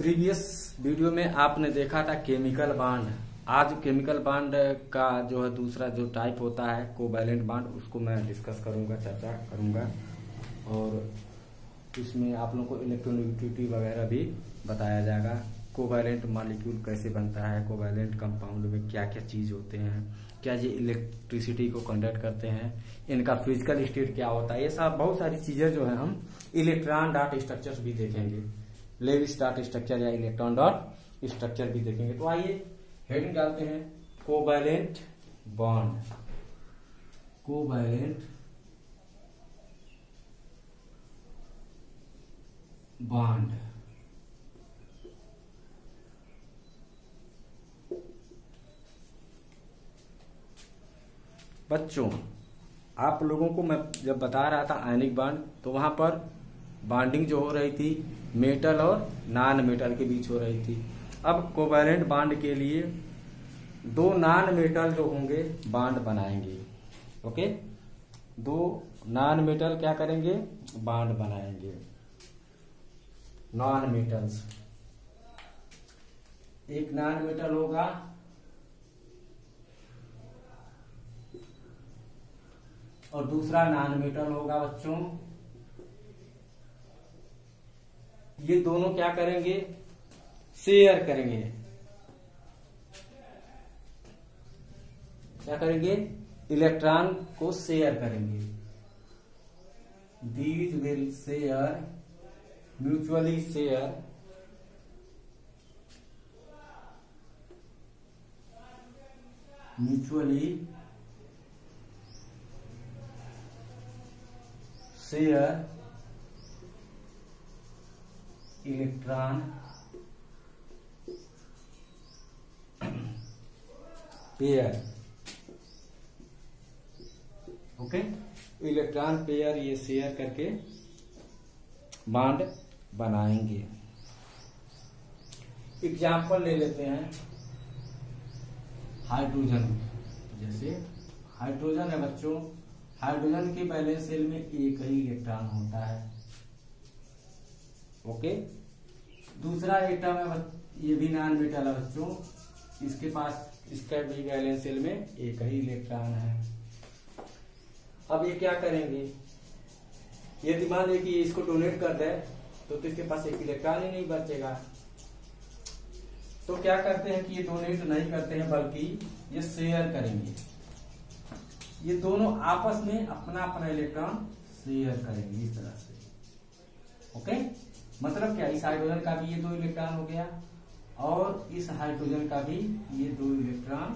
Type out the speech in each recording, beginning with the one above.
Previous video में आपने देखा था केमिकल बॉन्ड। आज केमिकल बॉन्ड का जो है दूसरा जो टाइप होता है कोवैलेंट बॉन्ड, उसको मैं डिस्कस करूंगा, चर्चा करूंगा। और इसमें आप लोगों को इलेक्ट्रोनेगेटिविटी वगैरह भी बताया जाएगा। कोवैलेंट मॉलिक्यूल कैसे बनता है, कोवैलेंट कंपाउंड में क्या क्या चीज होते हैं, क्या ये इलेक्ट्रिसिटी को कंडक्ट करते हैं, इनका फिजिकल स्टेट क्या होता है, ये सब बहुत सारी चीजें जो है हम इलेक्ट्रॉन डॉट स्ट्रक्चर भी देखेंगे। लेविस डॉट स्ट्रक्चर या इलेक्ट्रॉन डॉट स्ट्रक्चर भी देखेंगे। तो आइए हेडिंग डालते हैं कोवैलेंट बॉन्ड। कोवैलेंट बॉन्ड बच्चों, आप लोगों को मैं जब बता रहा था आयनिक बॉन्ड, तो वहां पर बॉन्डिंग जो हो रही थी मेटल और नॉन मेटल के बीच हो रही थी। अब कोवैलेंट बॉन्ड के लिए दो नॉन मेटल जो होंगे बॉन्ड बनाएंगे। ओके, दो नॉन मेटल क्या करेंगे, बॉन्ड बनाएंगे। नॉन मेटल्स, एक नॉन मेटल होगा और दूसरा नॉन मेटल होगा। बच्चों ये दोनों क्या करेंगे, शेयर करेंगे। क्या करेंगे, इलेक्ट्रॉन को शेयर करेंगे। These will share, mutually share share electron pair. Okay, electron pair ये शेयर करके बॉन्ड बनाएंगे। एग्जाम्पल ले लेते हैं हाइड्रोजन। जैसे हाइड्रोजन है बच्चों, हाइड्रोजन के वैलेंस शेल में एक ही इलेक्ट्रॉन होता है। ओके, दूसरा एटम है, ये भी नॉन मेटल है बच्चों, इसके पास इसका भी वैलेंस शेल में एक ही इलेक्ट्रॉन है। अब ये क्या करेंगे, यदि मान लीजिए कि इसको डोनेट कर दे तो इसके पास एक इलेक्ट्रॉन ही नहीं बचेगा। तो क्या करते हैं कि ये डोनेट नहीं करते हैं बल्कि ये शेयर करेंगे। ये दोनों आपस में अपना अपना इलेक्ट्रॉन शेयर करेंगे इस तरह से। ओके, मतलब क्या, इस हाइड्रोजन का भी ये दो इलेक्ट्रॉन हो गया और इस हाइड्रोजन का भी ये दो इलेक्ट्रॉन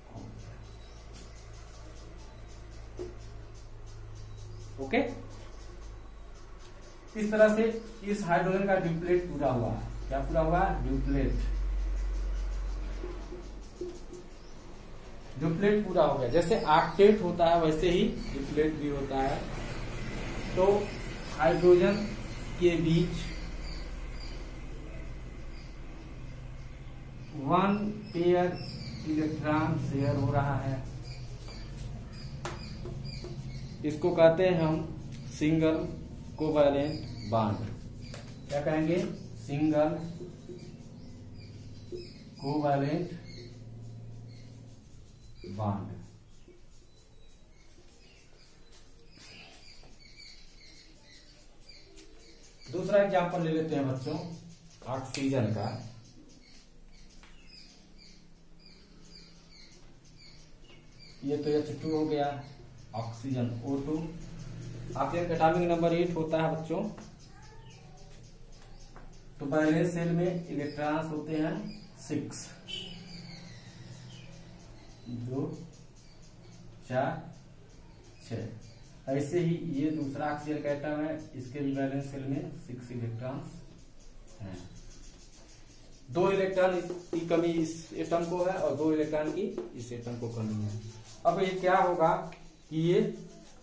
हो गया। ओके, इस तरह से इस हाइड्रोजन का ड्यूप्लेट पूरा हुआ। क्या पूरा हुआ, ड्यूप्लेट। ड्यूप्लेट पूरा हो गया। जैसे ऑक्टेट होता है वैसे ही ड्यूप्लेट भी होता है। तो हाइड्रोजन के बीच 1 पेयर इलेक्ट्रॉन शेयर हो रहा है। इसको कहते हैं हम सिंगल कोवैलेंट बॉन्ड। क्या कहेंगे, सिंगल कोवैलेंट बॉन्ड। दूसरा एग्जांपल ले लेते हैं बच्चों ऑक्सीजन का। ये तो H2 हो गया, ऑक्सीजन O2। ऑक्सीजन का एटॉमिक नंबर 8 होता है बच्चों। तो वैलेंस शेल में इलेक्ट्रॉन्स होते हैं 6, 2, 4, 6। ऐसे ही ये दूसरा ऑक्सीजन का एटम है, इसके भी वैलेंस शेल में 6 इलेक्ट्रॉन्स हैं। 2 इलेक्ट्रॉन की कमी इस एटम को है और 2 इलेक्ट्रॉन की इस एटम को कमी है। अब ये क्या होगा कि ये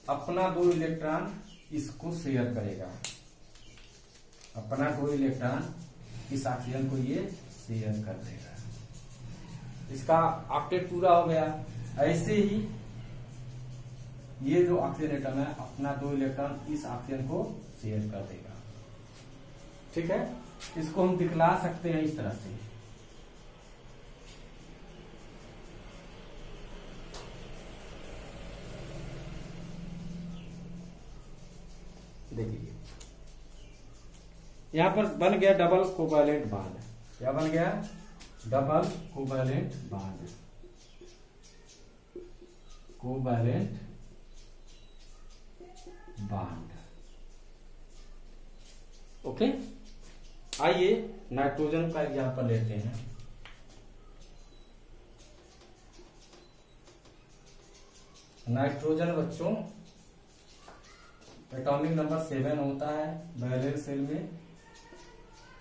अपना 2 इलेक्ट्रॉन इसको शेयर करेगा। अपना 2 इलेक्ट्रॉन इस ऑक्सीजन को ये शेयर कर देगा। इसका ऑक्टेट पूरा हो गया। ऐसे ही ये जो ऑक्सीजन एटम है अपना 2 इलेक्ट्रॉन इस ऑक्सीजन को शेयर कर देगा। ठीक है, इसको हम दिखला सकते हैं इस तरह से। देखिए यहां पर बन गया डबल कोवैलेंट बॉन्ड। क्या बन गया? Double covalent bond. Covalent bond. Okay, आइए नाइट्रोजन का एग्जांपल लेते हैं। नाइट्रोजन बच्चों एटॉमिक नंबर 7 होता है, वैलेंस शेल में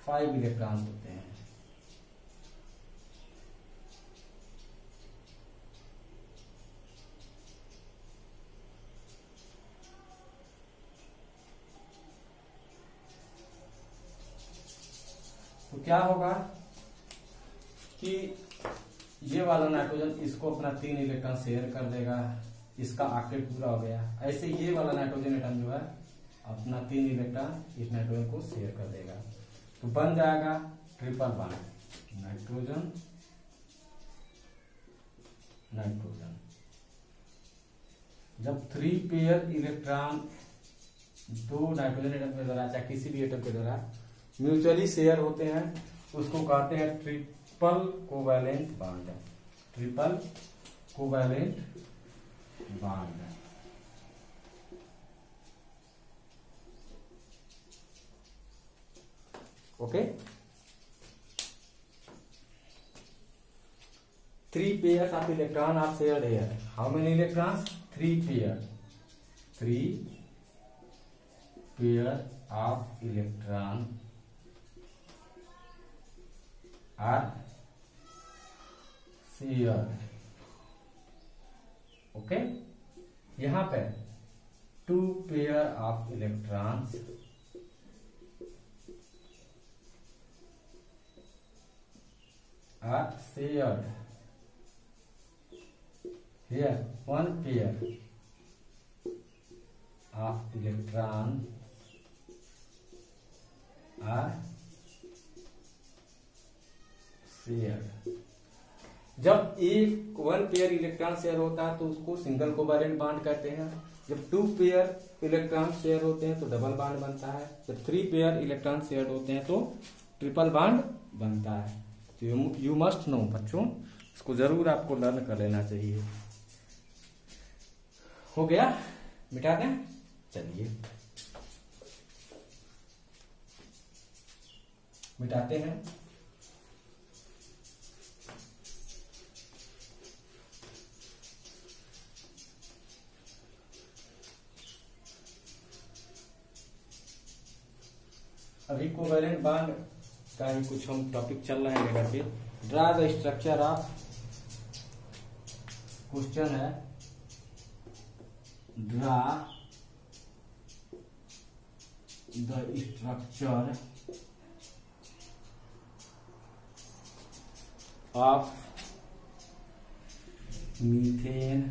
5 इलेक्ट्रॉन होते हैं। तो क्या होगा कि ये वाला नाइट्रोजन इसको अपना 3 इलेक्ट्रॉन शेयर कर देगा, इसका ऑक्टेट पूरा हो गया। ऐसे ये वाला नाइट्रोजन एटम जो है अपना 3 इलेक्ट्रॉन इस नाइट्रोजन को शेयर कर देगा, तो बन जाएगा ट्रिपल बॉन्ड नाइट्रोजन नाइट्रोजन। जब 3 पेयर इलेक्ट्रॉन 2 नाइट्रोजन एटम के द्वारा चाहे किसी भी एटम के द्वारा म्यूचुअली शेयर होते हैं, उसको कहते हैं triple covalent bond. Triple covalent bond. Okay, 3 pairs of electron are shared here. How many electrons? 3 pair. 3 pair of electron are shared. Okay, यहां पे 2 pair of electrons are shared. Here 1 pair of electron are share. जब एक 1 pair electron share होता है तो उसको single covalent bond कहते हैं। जब 2 पेयर इलेक्ट्रॉन शेयर होते हैं तो डबल बॉन्ड बनता है। जब 3 पेयर इलेक्ट्रॉन शेयर होते हैं तो ट्रिपल बॉन्ड बनता है। तो यू मस्ट नो बच्चों, इसको जरूर आपको लर्न कर लेना चाहिए। हो गया, मिटा दें। चलिए मिटाते हैं। अभी कोवैलेंट बॉन्ड का ही कुछ हम टॉपिक चल रहे हैं लेकर के। Draw the structure of, question है draw the structure of methane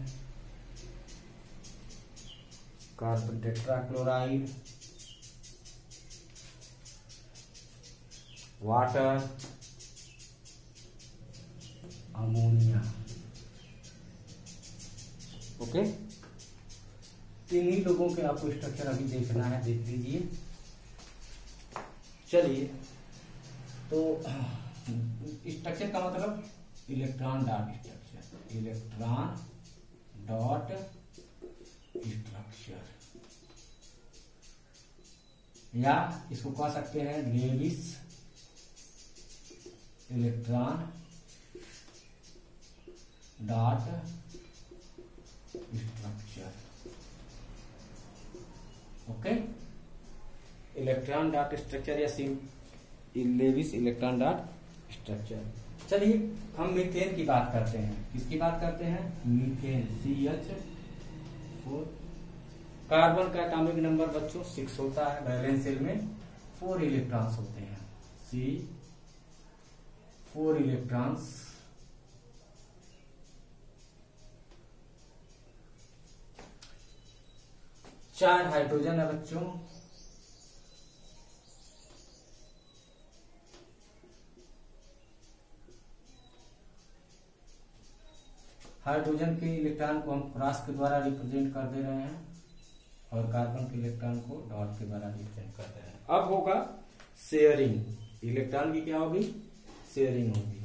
carbon tetrachloride water ammonia. Okay, इन्हीं लोगों के आपको स्ट्रक्चर अभी देखना है, देख लीजिए। चलिए, तो स्ट्रक्चर का मतलब electron dot structure, electron dot structure, या इसको कह सकते हैं Lewis electron dot structure. Okay, electron dot structure या लेविस इलेक्ट्रॉन डॉट स्ट्रक्चर। चलिए हम मीथेन की बात करते हैं। किसकी बात करते हैं? Methane, CH4। कार्बन का एटॉमिक नंबर बच्चों 6 होता है। वैलेंस शेल में 4 इलेक्ट्रॉन्स होते हैं। 4 इलेक्ट्रॉन्स। चार हाइड्रोजन है बच्चों, हाइड्रोजन के इलेक्ट्रॉन को हम क्रॉस के द्वारा रिप्रेजेंट कर दे रहे हैं और कार्बन के इलेक्ट्रॉन को डॉट के द्वारा रिप्रेजेंट कर दे रहे हैं। अब होगा शेयरिंग, इलेक्ट्रॉन की क्या होगी, शेयरिंग होगी।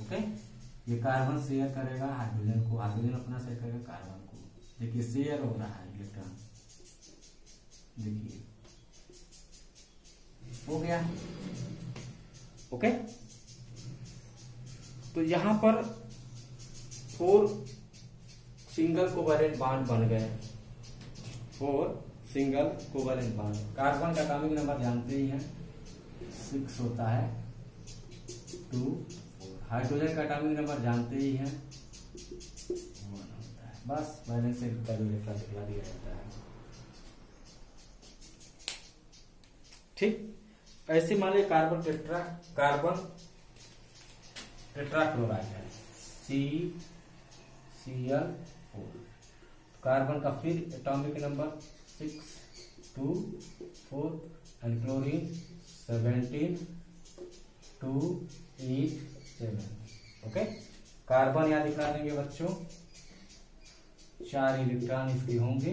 ओके, ये कार्बन शेयर करेगा हाइड्रोजन को, हाइड्रोजन अपना शेयर करेगा कार्बन को। देखिए शेयर हो रहा है इलेक्ट्रॉन, देखिए हो गया। ओके, तो यहां पर 4 सिंगल कोवैलेंट बॉन्ड बन गए, 4 सिंगल कोवैलेंट बॉन्ड। कार्बन का एटॉमिक नंबर जानते ही हैं 6 होता है, 2 4। हाइड्रोजन का एटॉमिक नंबर जानते ही हैं 1 होता है। बस वैलेंस से इलेक्ट्रॉन दिखला दिया जाता है। ठीक, ऐसे मान लीजिए कार्बन टेट्राक्लोराइड है, CCl4। कार्बन का फिर atomic number 6 2 4 and chlorine 17 2 8 7। Okay, carbon यहां दिखला देंगे बच्चों, 4 इलेक्ट्रॉन इसके होंगे।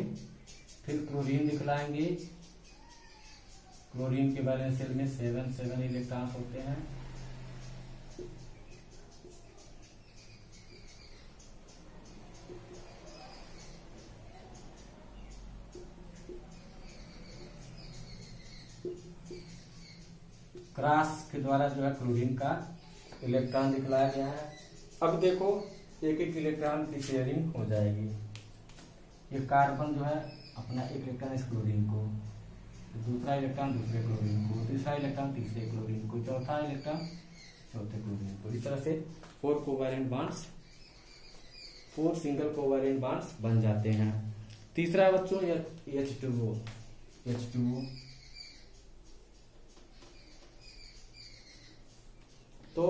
फिर क्लोरीन दिखलाएंगे, क्लोरीन के वैलेंस शेल में 7 इलेक्ट्रॉन होते हैं। क्रॉस के द्वारा जो है क्लोरीन का इलेक्ट्रॉन दिखलाया गया है। अब देखो एक एक इलेक्ट्रॉन की शेयरिंग हो जाएगी। ये कार्बन जो है अपना एक इलेक्ट्रॉन इस क्लोरीन को, दूसरा इलेक्ट्रॉन दूसरे क्लोरीन को, तीसरा इलेक्ट्रॉन तीसरे क्लोरीन को, चौथा इलेक्ट्रॉन चौथे क्लोरीन को। इस तरह से 4 covalent bonds, 4 single covalent bonds बन जाते हैं। तीसरा बच्चों H2O। तो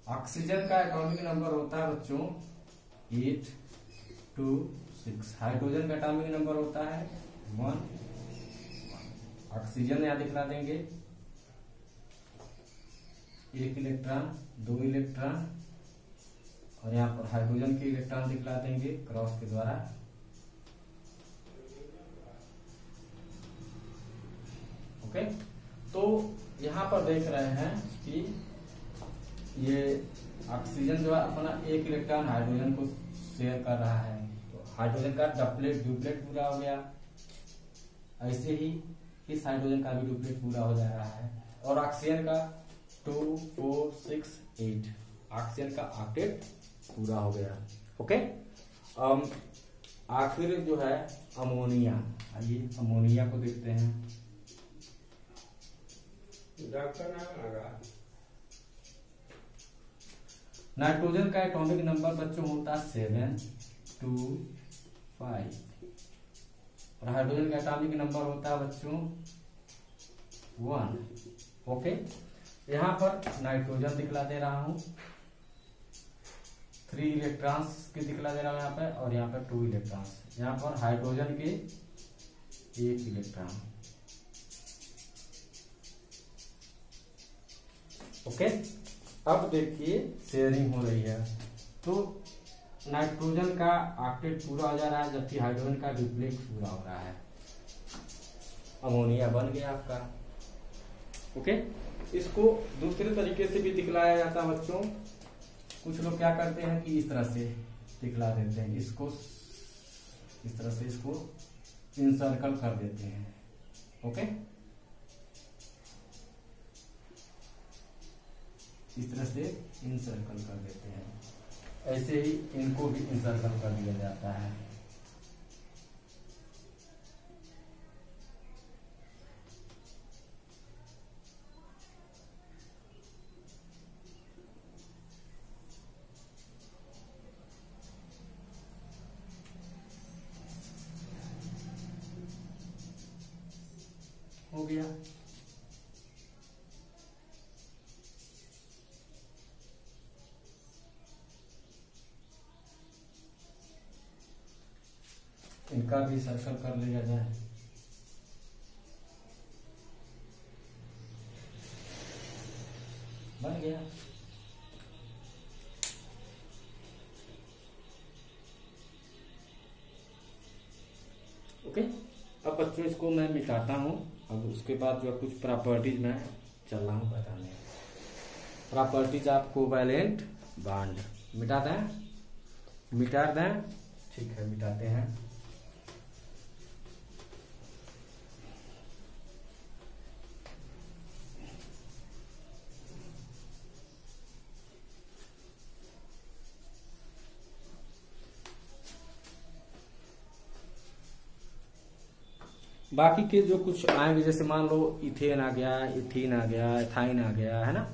ऑक्सीजन का एटॉमिक नंबर होता है बच्चों 8 2 6। हाइड्रोजन का एटॉमिक नंबर होता है 1 1। ऑक्सीजन यहां दिखला देंगे, 1 इलेक्ट्रॉन 2 इलेक्ट्रॉन, और यहां पर हाइड्रोजन के इलेक्ट्रॉन दिखला देंगे क्रॉस के द्वारा। ओके, तो यहां पर देख रहे हैं कि ये ऑक्सीजन जो है अपना 1 इलेक्ट्रॉन हाइड्रोजन को शेयर कर रहा है, तो हाइड्रोजन का डुप्लेट पूरा हो गया। ऐसे ही इस हाइड्रोजन का भी डुप्लेट पूरा हो जा रहा है। और ऑक्सीजन का 2 4 6 8, ऑक्सीजन का ऑक्टेट पूरा हो गया। ओके, आखिर जो है अमोनिया, आइए अमोनिया को देखते हैं। नाइट्रोजन का एटॉमिक नंबर बच्चों होता है 7 2 5, और हाइड्रोजन का एटॉमिक नंबर होता है बच्चों 1। ओके, यहां पर नाइट्रोजन दिखला दे रहा हूं, 3 इलेक्ट्रॉन्स के दिखला दे रहा हूं यहाँ पे, और यहाँ पर 2 इलेक्ट्रॉन्स। यहाँ पर हाइड्रोजन के 1 इलेक्ट्रॉन। ओके, अब देखिए शेयरिंग हो रही है, तो नाइट्रोजन का ऑक्टेट पूरा हो जा रहा है, जबकि हाइड्रोजन का डुप्लेट पूरा हो रहा है। अमोनिया बन गया आपका। ओके, इसको दूसरे तरीके से भी दिखलाया जाता है बच्चों। कुछ लोग क्या करते हैं कि इस तरह से दिखला देते हैं, इसको इस तरह से इसको इनसर्कल कर देते हैं। ओके, इस तरह से इनसर्कल कर देते हैं, ऐसे ही इनको भी इनसर्कल कर दिया जाता है। हो गया। इनका भी सर्कल कर लिया जाए। बन गया। बच्चों इसको मैं मिटाता हूँ। अब उसके बाद जो कुछ प्रॉपर्टीज मैं चल रहा हूँ बताने। प्रॉपर्टीज ऑफ कोवैलेंट बॉन्ड मिटा दें। ठीक है, मिटाते हैं। बाकी के जो कुछ आएंगे, जैसे मान लो इथेन आ गया, इथीन आ गया, एथाइन आ गया, है ना,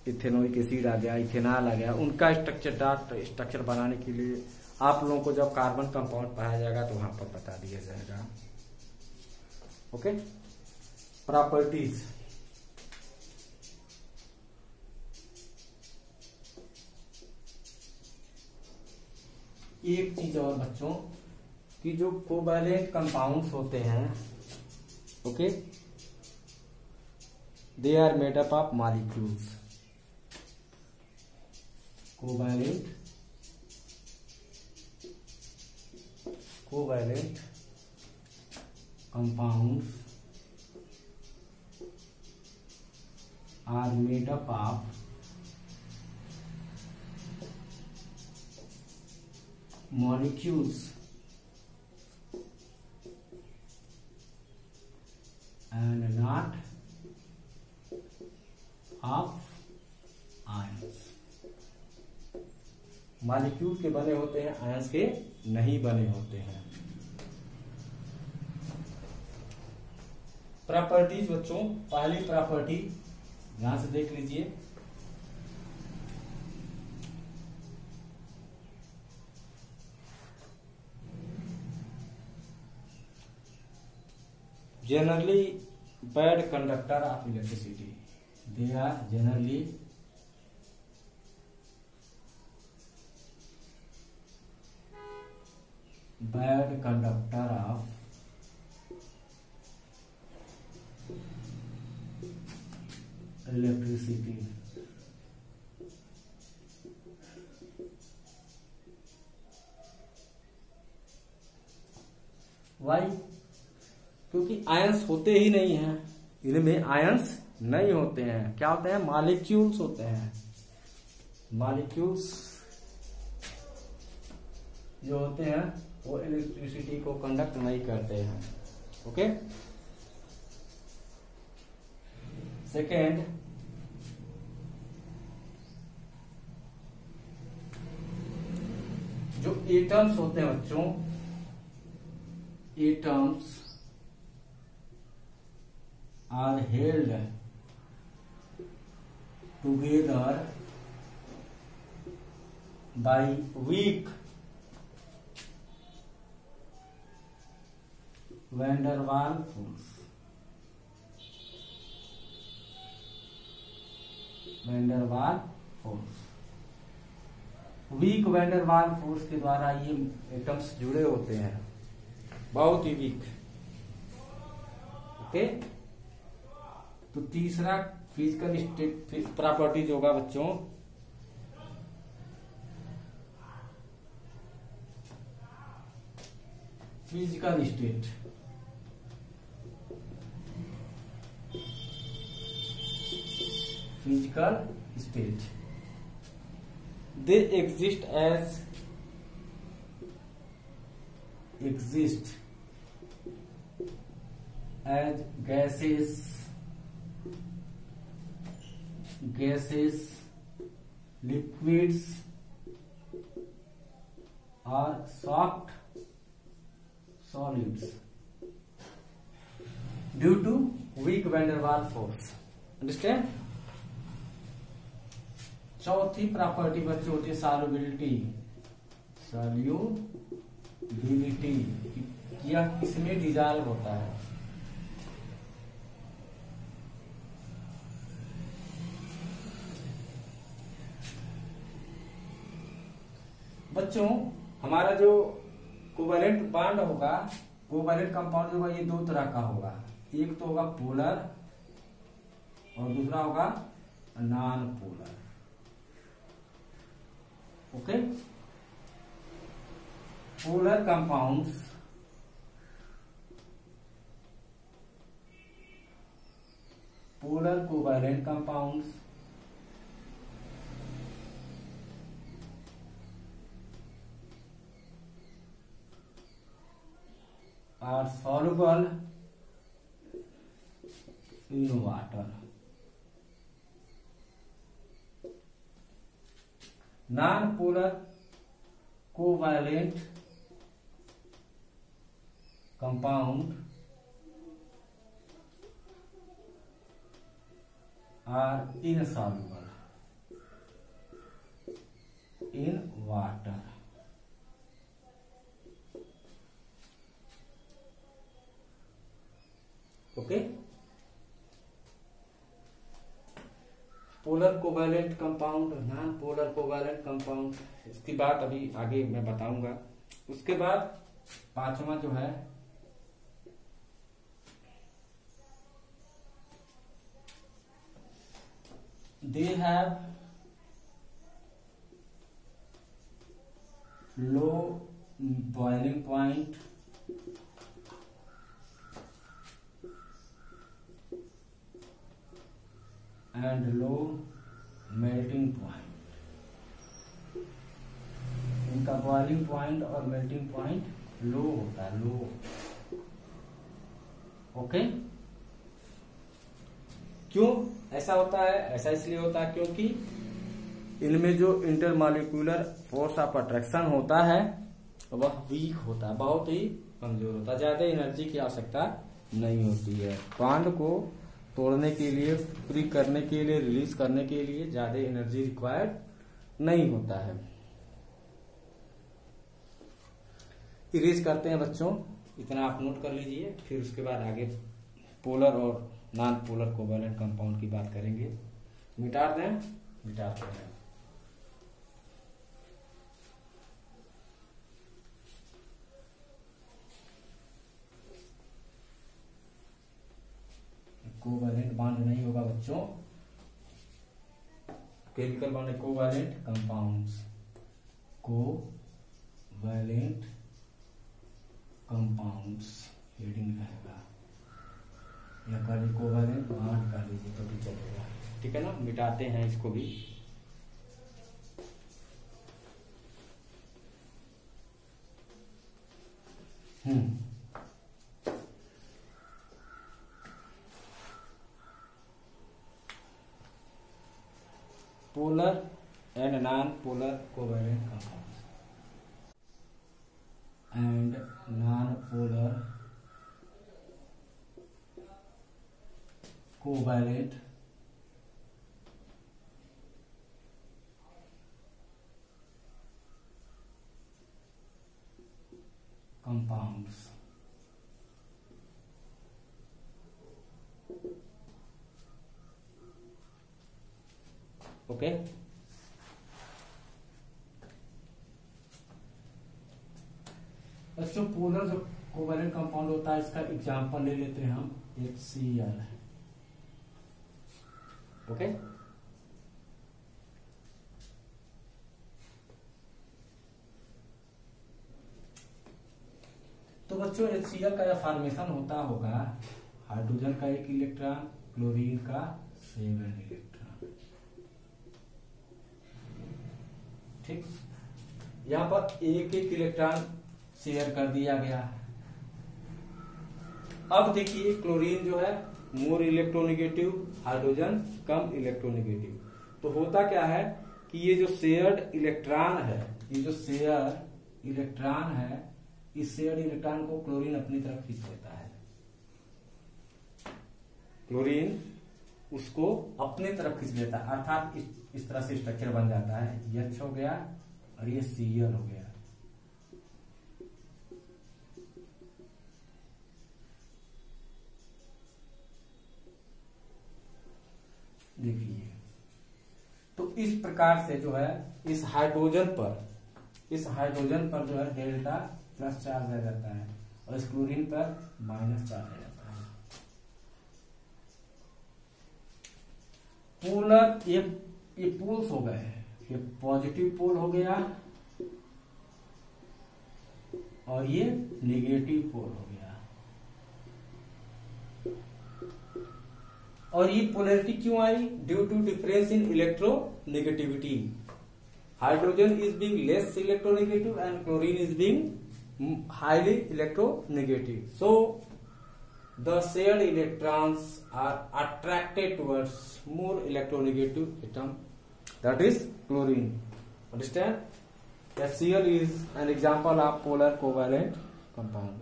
इथेनोइक एसिड आ गया, इथेनॉल आ गया, उनका स्ट्रक्चर बनाने के लिए आप लोगों को जब कार्बन कंपाउंड पाया जाएगा तो वहां पर बता दिया जाएगा। Okay, properties. एक चीज और बच्चों कि जो कोवैलेंट कंपाउंड्स होते हैं, okay, they are made up of molecules. Covalent compounds are made up of molecules and not of ions। Molecule के बने होते हैं, आयंस के नहीं बने होते हैं। प्रॉपर्टीज बच्चों, पहली प्रॉपर्टी यहां से देख लीजिए। Generally bad conductor of electricity, they are generally bad conductor of electricity। Why? क्योंकि आयंस होते ही नहीं हैं, इनमें आयंस नहीं होते हैं। क्या होते हैं? मॉलिक्यूल्स होते हैं। मॉलिक्यूल्स जो होते हैं वो इलेक्ट्रिसिटी को कंडक्ट नहीं करते हैं। ओके, सेकेंड, जो एटम्स होते हैं बच्चों, atoms are held together by weak van Waals force. Van Waals force, weak van Waals force के द्वारा ये एटम्स जुड़े होते हैं, बहुत ही वीक। ओके, तो तीसरा फिजिकल स्टेट प्रॉपर्टीज होगा बच्चों, physical state. Physical state, they exist as gases, liquids or soft solids due to weak van der Waals force। Understand? चौथी प्रॉपर्टी बच्चों होती है सॉल्युबिलिटी। सॉल्युबिलिटी यह किसमें डिजॉल्व होता है? बच्चों हमारा जो कोवैलेंट बॉन्ड होगा, कोवैलेंट कंपाउंड होगा, ये दो तरह का होगा। एक तो होगा पोलर और दूसरा होगा non polar. Okay, polar compounds polar covalent compounds are soluble in water. Non-polar covalent compound are insoluble in water. Okay, polar covalent compound, non polar covalent compound, इसकी बात अभी आगे मैं बताऊंगा। उसके बाद पांचवा जो है they have low boiling point and low melting point. इनका बॉइलिंग पॉइंट और मेल्टिंग पॉइंट लो होता है, लो। ओके, क्यों ऐसा होता है? ऐसा इसलिए होता है क्योंकि इनमें जो इंटरमॉलिक्यूलर फोर्स ऑफ अट्रैक्शन होता है वह वीक होता है, बहुत ही कमजोर होता है, ज्यादा एनर्जी की आवश्यकता नहीं होती है। बॉन्ड को तोड़ने के लिए, फ्री करने के लिए, रिलीज करने के लिए ज्यादा एनर्जी रिक्वायर्ड नहीं होता है। इरेज करते हैं बच्चों, इतना आप नोट कर लीजिए, फिर उसके बाद आगे पोलर और नॉन पोलर कोवैलेंट कंपाउंड की बात करेंगे। मिटा दें, मिटाते हैं। कोवैलेंट बॉन्ड नहीं होगा बच्चों, केमिकल बॉन्ड है covalent compounds, covalent compounds heading रहेगा, या कर कोवैलेंट बॉन्ड कर लीजिए तो भी चलेगा, ठीक है ना। मिटाते हैं इसको भी। polar and non-polar covalent compounds and non-polar covalent compounds okay. बच्चों पोलर जो कोवैलेंट कंपाउंड होता है इसका एग्जांपल ले लेते हैं हम, HCl। ओके, तो बच्चों HCl का यह फॉर्मेशन होता होगा, हाइड्रोजन का एक इलेक्ट्रॉन, क्लोरीन का 7 इलेक्ट्रॉन, ठीक। यहां पर एक एक इलेक्ट्रॉन शेयर कर दिया गया। अब देखिए क्लोरीन जो है मोर इलेक्ट्रोनेगेटिव, हाइड्रोजन कम इलेक्ट्रोनेगेटिव। तो होता क्या है कि ये जो शेयर्ड इलेक्ट्रॉन है, ये जो शेयर इलेक्ट्रॉन है, इस शेयर्ड इलेक्ट्रॉन को क्लोरीन अपनी तरफ खींच लेता है। क्लोरीन उसको अपने तरफ खींच लेता है, अर्थात इस तरह से स्ट्रक्चर बन जाता है। H हो गया और ये Cl हो गया। देखिए, तो इस प्रकार से जो है इस हाइड्रोजन पर जो है डेल्टा प्लस चार्ज आ जाता है और इस क्लोरीन पर माइनस चार्ज आ जाता है। पोलर ये पोल्स हो गए, ये पॉजिटिव पोल हो गया और ये नेगेटिव पोल हो गया। और ये पोलैरिटी क्यों आई? Due to difference in electronegativity. Hydrogen is being less electronegative and chlorine is being highly electronegative. So the shared electrons are attracted towards more electronegative atom, that is chlorine. Understand? HCl is an example of polar covalent compound.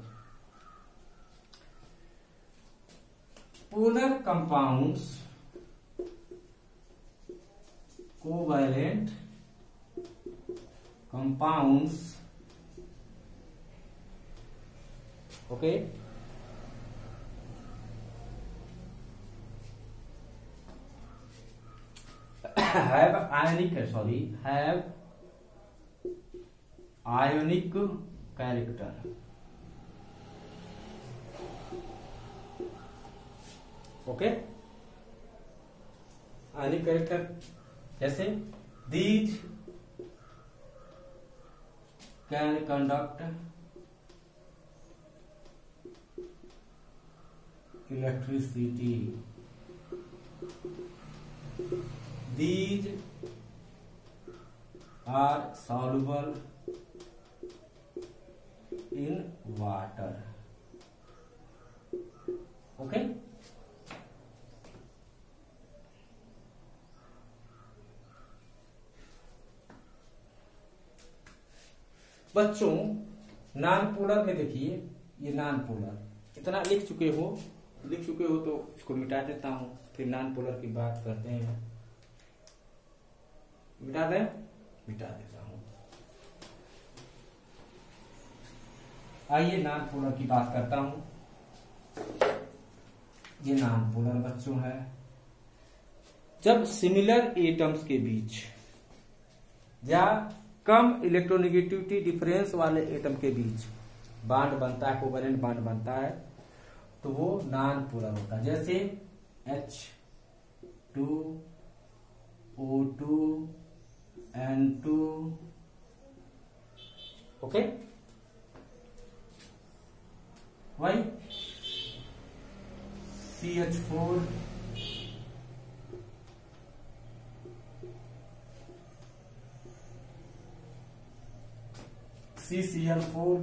Polar compounds, covalent compounds, okay, have ionic character. Okay, ionic character जैसे these can conduct electricity. These are soluble in water. Okay. बच्चों, non polar में देखिए, ये non polar इतना लिख चुके हो तो इसको मिटा देता हूं, फिर नॉन पोलर की बात करते हैं. मिटा देता हूं. आइए नॉन पोलर की बात करता हूं. ये नॉन पोलर बच्चों है. जब सिमिलर एटम्स के बीच या कम इलेक्ट्रोनेगेटिविटी डिफरेंस वाले एटम के बीच बांड बनता है, कोवेलेंट बांड बनता है, तो वो नॉन पोलर होता है. जैसे H2O2 N2. Okay, why CH4 CCl4.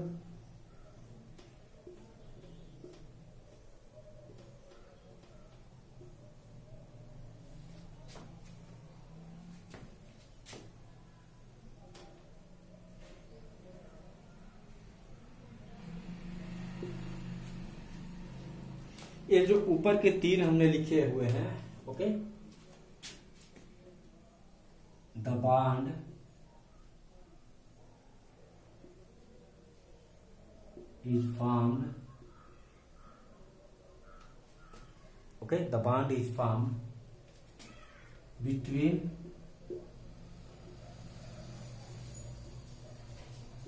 ये जो ऊपर के तीन हमने लिखे हुए हैं, okay, the bond is formed, okay, the bond is formed between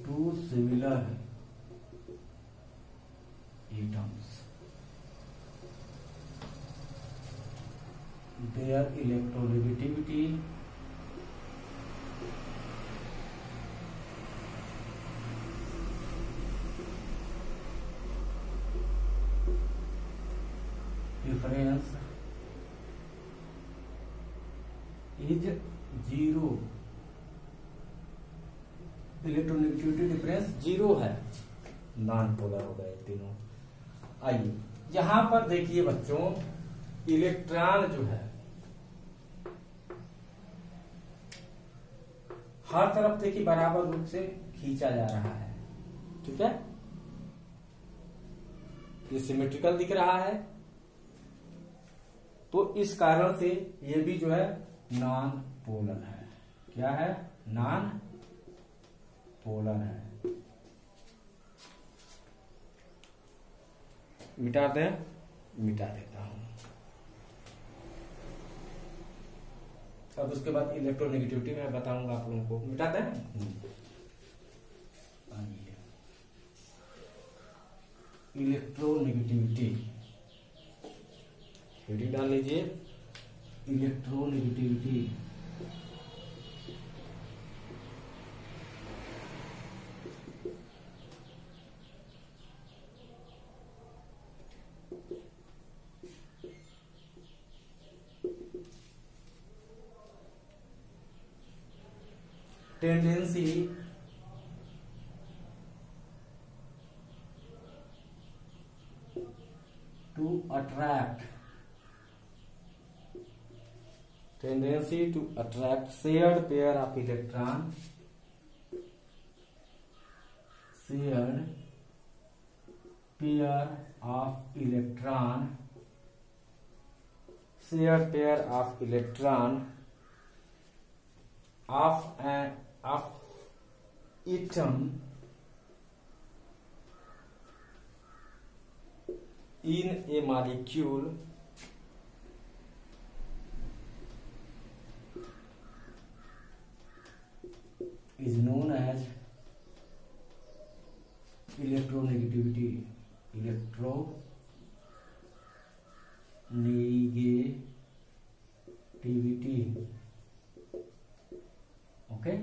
two similar atoms. Their electronegativity difference is zero. Electronegativity difference zero है. नॉन पोलर हो गए तीनों. आइए यहां पर देखिए बच्चों, इलेक्ट्रॉन जो है हर तरफ देखिए बराबर रूप से खींचा जा रहा है. ठीक है, ये सिमेट्रिकल दिख रहा है, तो इस कारण से ये भी जो है नॉन पोलर है. क्या है? नॉन पोलर है. मिटा देता हूं. अब उसके बाद इलेक्ट्रोनेगेटिविटी मैं बताऊंगा आप लोगों को. मिटाते हैं. इलेक्ट्रोनेगेटिविटी हेडिंग डाल लीजिए. Electronegativity tendency to attract shared pair of electron of atom in a molecule is known as electronegativity. Okay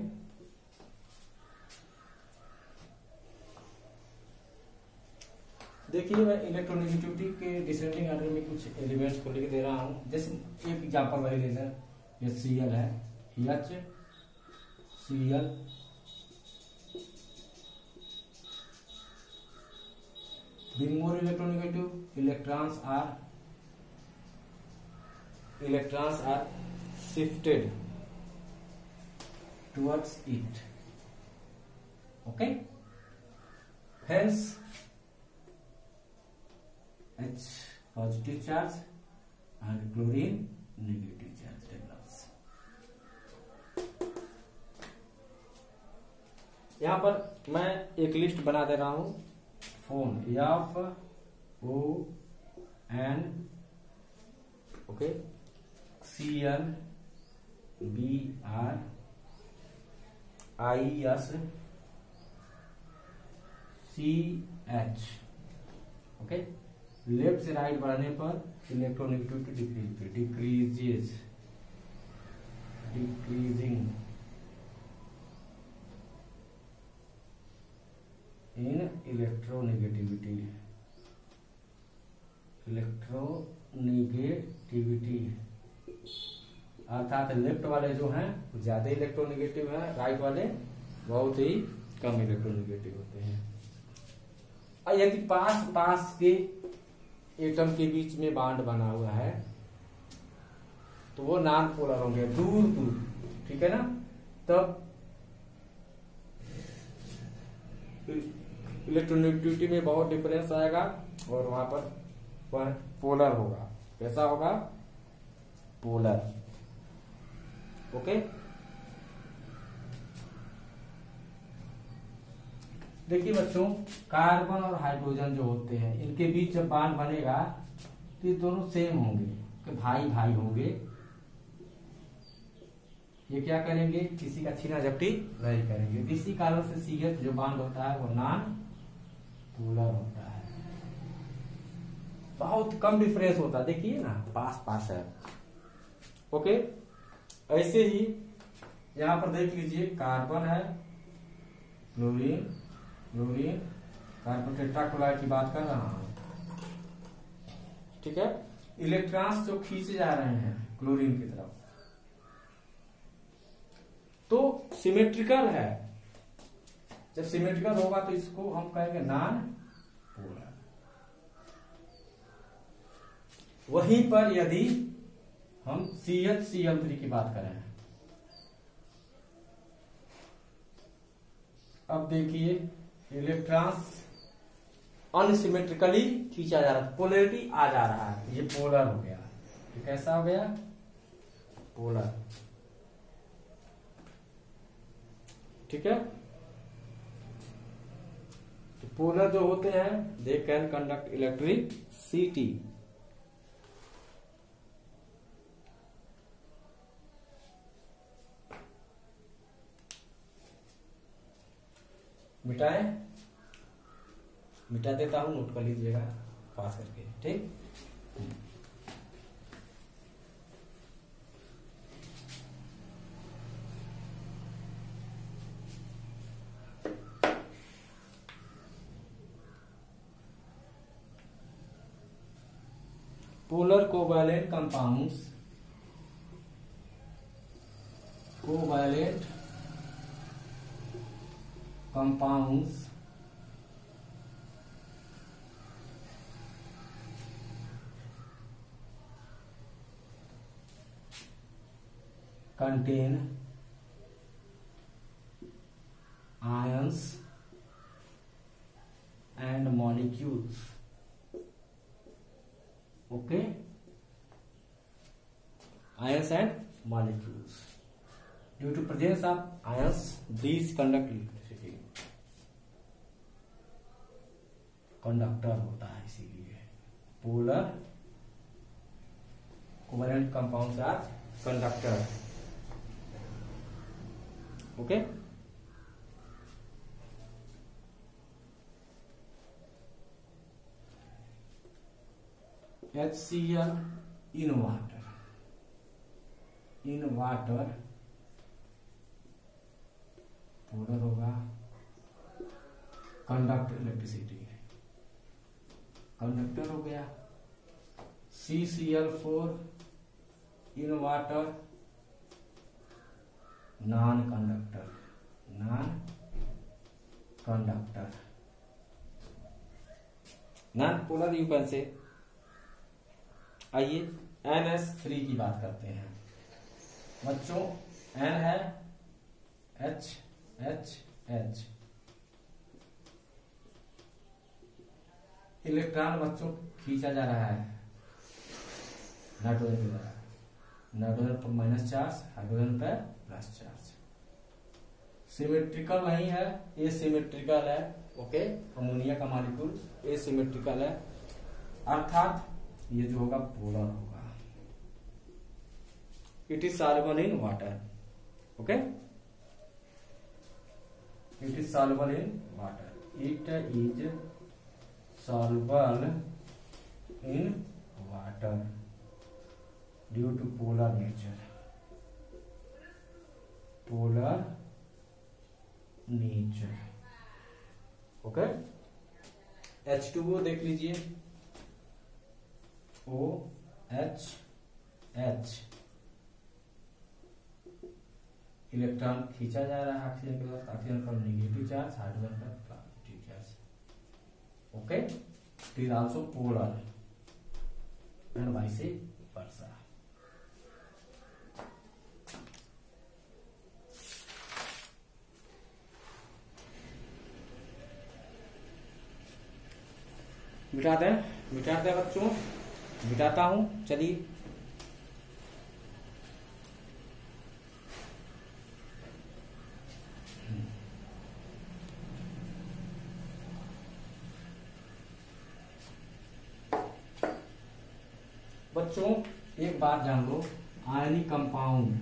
देखिए मैं इलेक्ट्रोनेगेटिविटी के डिसेंडिंग ऑर्डर में कुछ एलिमेंट्स को लिख दे रहा हूं। जैसे एक एग्जांपल वही ले लें, ये Cl है, HCl being more electronegative, electrons are shifted towards it. Okay, hence H positive charge and chlorine negative charge develops. यहाँ पर मैं एक लिस्ट बना दे रहा हूं। Phone FON, okay, Cl Br IS CH, okay. Left से राइट बढ़ने पर इलेक्ट्रोनेगेटिविटी डिक्रीजिंग इन इलेक्ट्रोनेगेटिविटी अर्थात लेफ्ट वाले जो हैं वो ज्यादा इलेक्ट्रोनेगेटिव है, राइट वाले बहुत ही कम इलेक्ट्रोनेगेटिव होते हैं। और यदि पास के एटम के बीच में बांड बना हुआ है तो वो नॉन पोलर होंगे, दूर, ठीक है ना। तब इलेक्ट्रोनेगेटिविटी में बहुत डिफरेंस आएगा और वहां पर वह पोलर होगा। कैसा होगा? Polar, okay. देखिए बच्चों, कार्बन और हाइड्रोजन जो होते हैं इनके बीच जब बांड बनेगा तो ये दोनों सेम होंगे, कि भाई भाई होंगे। ये क्या करेंगे? किसी का छीना झपटी नहीं करेंगे। इसी कारण से CH जो बांड होता है वो नॉन पोलर होता है। बहुत कम डिफरेंस होता है, देखिए ना, पास है, ओके। ऐसे ही यहां पर देख लीजिए, कार्बन है, क्लोरीन, कार्बन टेट्राक्लोराइड की बात कर रहा हूं, ठीक है। इलेक्ट्रॉन्स जो खींचे जा रहे हैं क्लोरीन की तरफ, तो सिमेट्रिकल है। जब सिमेट्रिकल होगा तो इसको हम कहेंगे नॉन पोलर। वहीं पर यदि हम CH-Cl3 की बात करें, अब देखिए इलेक्ट्रॉन्स अनसिमेट्रिकली खींचा जा रहा है, पोलैरिटी आ जा रहा है, ये पोलर हो गया। ये कैसा हो गया? पोलर, ठीक है। तो पोलर जो होते हैं दे कैन कंडक्ट इलेक्ट्रिसिटी। मिटा देता हूं, नोट कर लीजिएगा पास करके, ठीक। Polar covalent compounds, covalent compounds contain ions and molecules. Okay, ions and molecules. Due to presence of ions, these conduct electricity. Conductor होता है, इसीलिए polar covalent compounds are conductor. Okay, HCl in water. In water polar होगा, conduct electricity, conductor हो गया. CCl4 in water non conductor, non conductor, non polar. You can say. आइए NS3 की बात करते हैं बच्चों. N है H H H. इलेक्ट्रॉन बच्चों खींचा जा रहा है नाइट्रोजन के द्वारा. नाइट्रोजन पर माइनस चार्ज, हाइड्रोजन पर प्लस चार्ज. सिमेट्रिकल नहीं है, एसिमेट्रिकल है. ओके, अमोनिया का मॉलिक्यूल एसिमेट्रिकल है, अर्थात ये जो होगा पोलर होगा. It is soluble in water. Okay, it is soluble in water. It is soluble in water due to polar nature. Polar nature. Okay, H2O देख लीजिए. OH H. इलेक्ट्रॉन खींचा जा रहा है ऑक्सीजन के साथ. ऑक्सीजन पर नेगेटिव चार्ज, हाइड्रोजन पर positive charge. Okay, it is also polar and vice versa. मिटाते हैं बच्चों, मिटाता हूं. चलिए, बच्चों एक बात जान लो. आयनिक कंपाउंड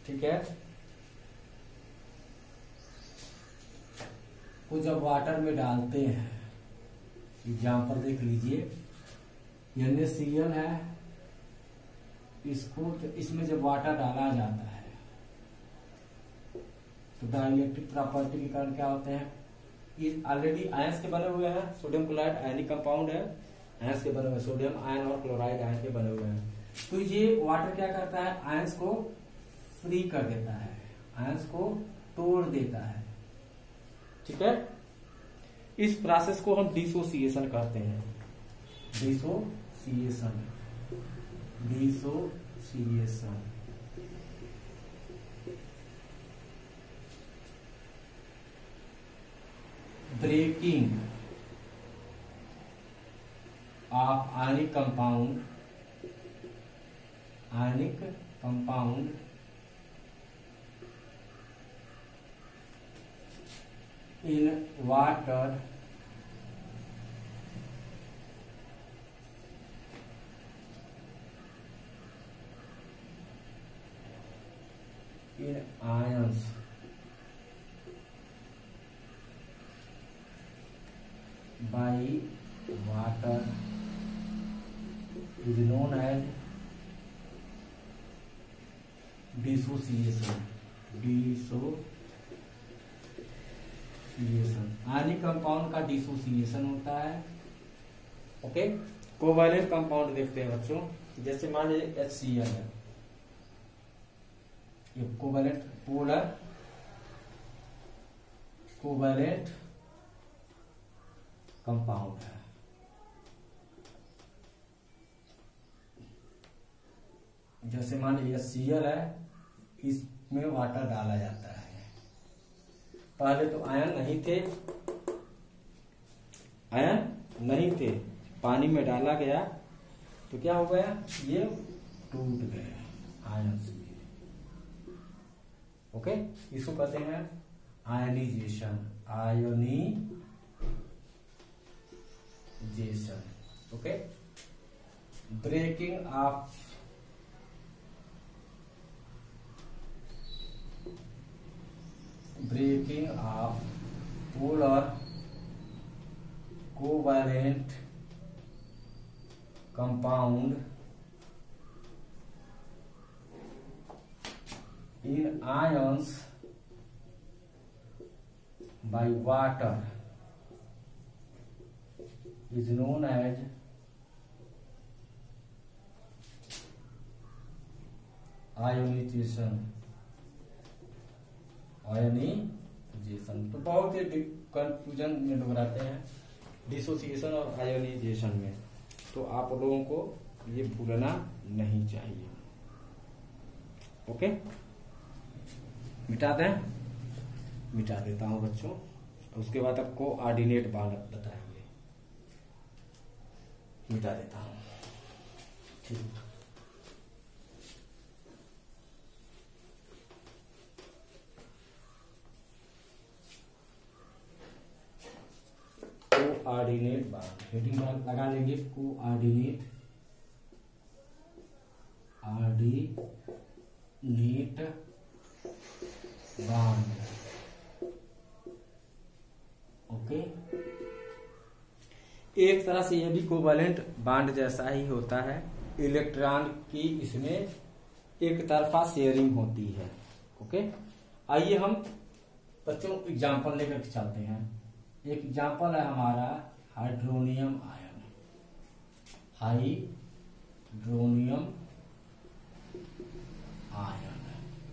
ठीक है, को जब वाटर में डालते हैं, एग्जाम्पल देख लीजिए. NaCl है, इसको इसमें जब वाटर डाला जाता है तो डाइलेक्ट्रिक प्रॉपर्टी के कारण क्या होते हैं. ये ऑलरेडी आयंस के बने हुए हैं. सोडियम क्लोराइड आयनिक कंपाउंड है, आयंस के बने हुए. सोडियम आयन और क्लोराइड आयन के बने हुए हैं. तो ये वाटर क्या करता है, आयंस को फ्री कर देता है, आयंस को तोड़ देता है. ठीक है, इस प्रोसेस को हम डिसोसिएशन कहते हैं. Dissociation, dissociation. Breaking of ionic compound in water in ions by water is known as dissociation. Ionic compound का डिसोसिएशन होता है. ओके, कोवैलेंट कंपाउंड देखते हैं बच्चों. जैसे मान लीजिए HCl है, ये कोवैलेंट पोलर कोवैलेंट कंपाउंड है। जैसे मान लीजिए Cl है, इसमें वाटर डाला जाता है। पहले तो आयन नहीं थे, पानी में डाला गया तो क्या हो गया, ये टूट गया आयंस में। ओके, इसको कहते हैं ionization, okay. Breaking of polar covalent compound in ions by water is known as ionisation. तो बहुत ही कंफ्यूजन में लोग रहते हैं डिसोसिएशन और आयोनाइजेशन में, तो आप लोगों को ये भूलना नहीं चाहिए। ओके, मिटा देता हूं बच्चों। उसके बाद आपको कोऑर्डिनेट बताएंगे, मिटा देता हूं। ठीक, कोऑर्डिनेट बांड, हेडिंग लगा लेंगे, कोऑर्डिनेट बांड। ओके, एक तरह से यह भी कोवैलेंट बांड जैसा ही होता है। इलेक्ट्रॉन की इसमें एक तरफा शेयरिंग होती है। ओके, आइए हम बच्चों एग्जाम्पल लेकर चलते हैं। एक एग्जाम्पल है हमारा हाइड्रोनियम आयन,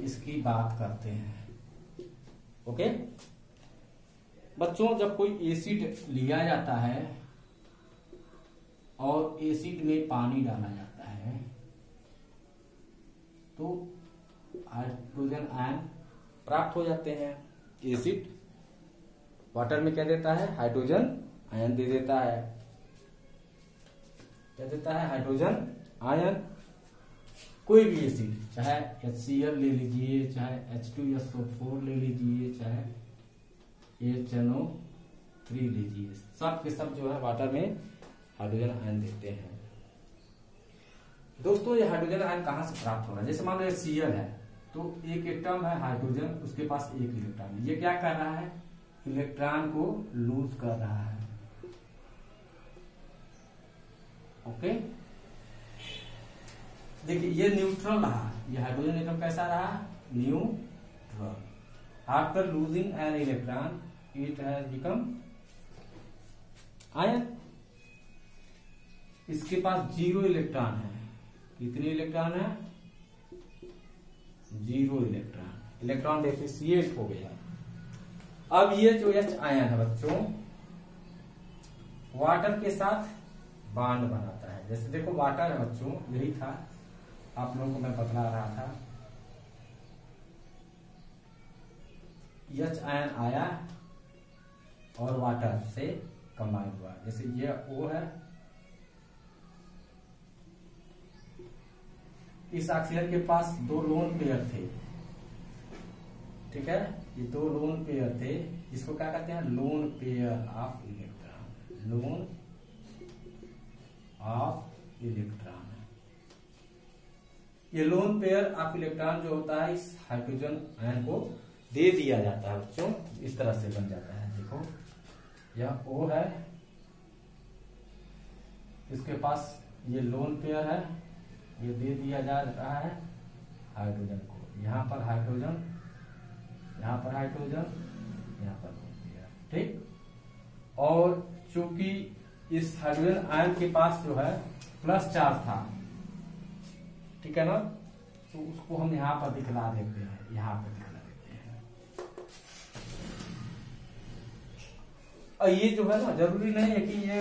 इसकी बात करते हैं। ओके बच्चों, जब कोई एसिड लिया जाता है और एसिड में पानी डाला जाता है तो हाइड्रोजन आयन प्राप्त हो जाते हैं। एसिड वाटर में क्या देता है, हाइड्रोजन आयन दे देता है। क्या देता है, हाइड्रोजन आयन। कोई भी एसिड, चाहे HCl ले लीजिए, चाहे H2SO4 ले लीजिए, चाहे HNO3 लीजिए, सब के सब जो है वाटर में हाइड्रोजन आयन देते हैं। दोस्तों, ये हाइड्रोजन आयन कहां से प्राप्त होगा? जैसे मान लो HCl है तो एक एटम है हाइड्रोजन, उसके पास एक इलेक्ट्रॉन है। ये क्या कर रहा है, इलेक्ट्रॉन को लूज कर रहा है। ओके, देखिए ये न्यूट्रल रहा, ये हाइड्रोजन एटम कैसा रहा, neutral. After losing an electron it has become ion. इसके पास 0 इलेक्ट्रॉन है। कितने इलेक्ट्रॉन है, 0 इलेक्ट्रॉन। इलेक्ट्रॉन डेफिशिएंट हो गया। अब ये जो H आयन है बच्चों, वाटर के साथ बांड बनाता है। जैसे देखो वाटर है बच्चों, यही था, आप लोगों को मैं बतला रहा था। H आयन आया और वाटर से कंबाइन हुआ। जैसे ये O है, इस ऑक्सीजन के पास 2 लोन पेयर थे। ठीक है, ये 2 लोन पेयर थे, इसको क्या कहते हैं, lone pair of electron. Loan of electron, ये लोन पेयर ऑफ इलेक्ट्रॉन जो होता है इस हाइड्रोजन आयन को दे दिया जाता है बच्चों। इस तरह से बन जाता है। देखो यह O है, इसके पास ये लोन पेयर है, ये दे दिया जा रहा है हाइड्रोजन को। यहाँ पर हाइड्रोजन, यहाँ पर हाइड्रोजन, यहाँ पर लोन पेयर। ठीक, और चूंकि इस हाइड्रोजन आयन के पास जो है प्लस चार्ज था, ठीक है ना, तो उसको हम यहाँ पर दिखला देते हैं, यहाँ पर दिखला देते हैं। और ये जो है ना, जरूरी नहीं है कि ये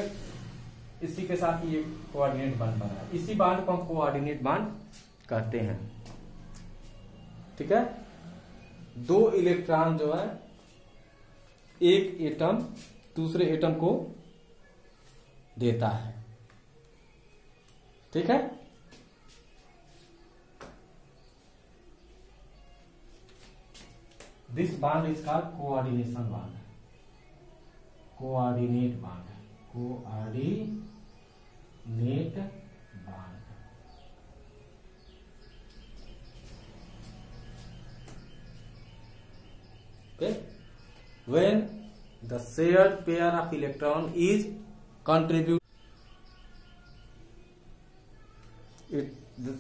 इसी के साथ ये कोऑर्डिनेट बांड बना है। इसी बांड को हम कोऑर्डिनेट बांड कहते हैं। ठीक है, दो इलेक्ट्रॉन जो है एक एटम दूसरे एटम को देता है। ठीक है, this bond is called coordination bond, coordinate bond, coordinate bond. Okay, when the shared pair of electron is contribute,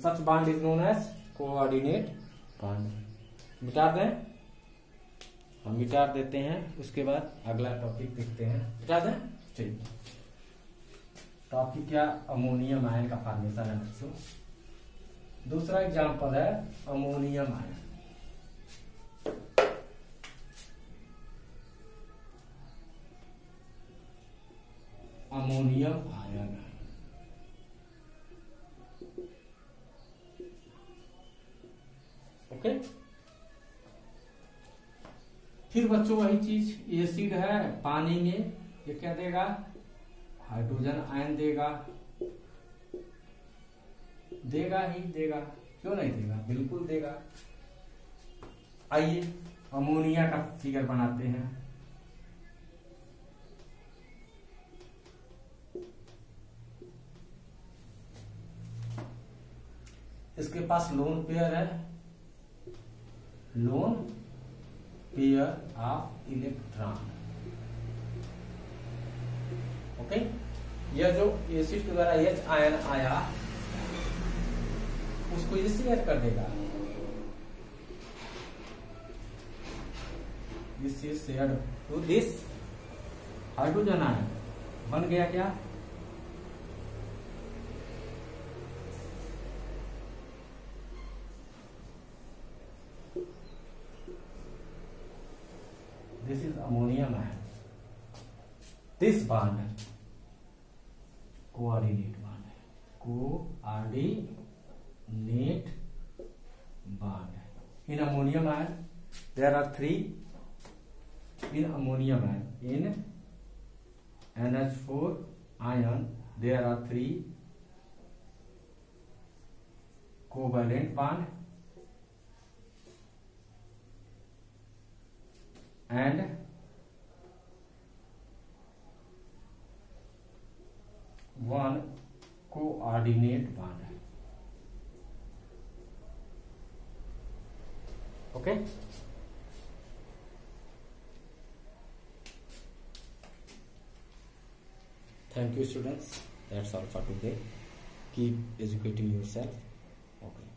such bond is known as coordinate bond. मिटा दें, हम मिटा देते हैं। उसके बाद अगला टॉपिक देखते हैं। मिटा दें, ठीक। टॉपिक क्या, अमोनियम आयन का फॉर्मेशन है बच्चों। दूसरा एग्जांपल है ammonium ion. Ammonium ion, okay. फिर बच्चों वही चीज, एसिड है पानी में, ये क्या देगा, हाइड्रोजन आयन देगा, देगा ही देगा, क्यों नहीं देगा, बिल्कुल देगा। आइए अमोनिया का फिगर बनाते हैं। इसके पास लोन पेयर है, lone pair of electron. Okay, यह जो एसिड के द्वारा H आयन आया उसको ये शेयर कर देगा, this is shared to this hydrogen ion. बन गया क्या, this is ammonium ion. This bond coordinate bond है, coordinate bond। In ammonium ion there are three, in ammonium ion, in NH4 ion there are three covalent bond and one coordinate bond। Okay, thank you students, that's all for today. Keep educating yourself. Okay.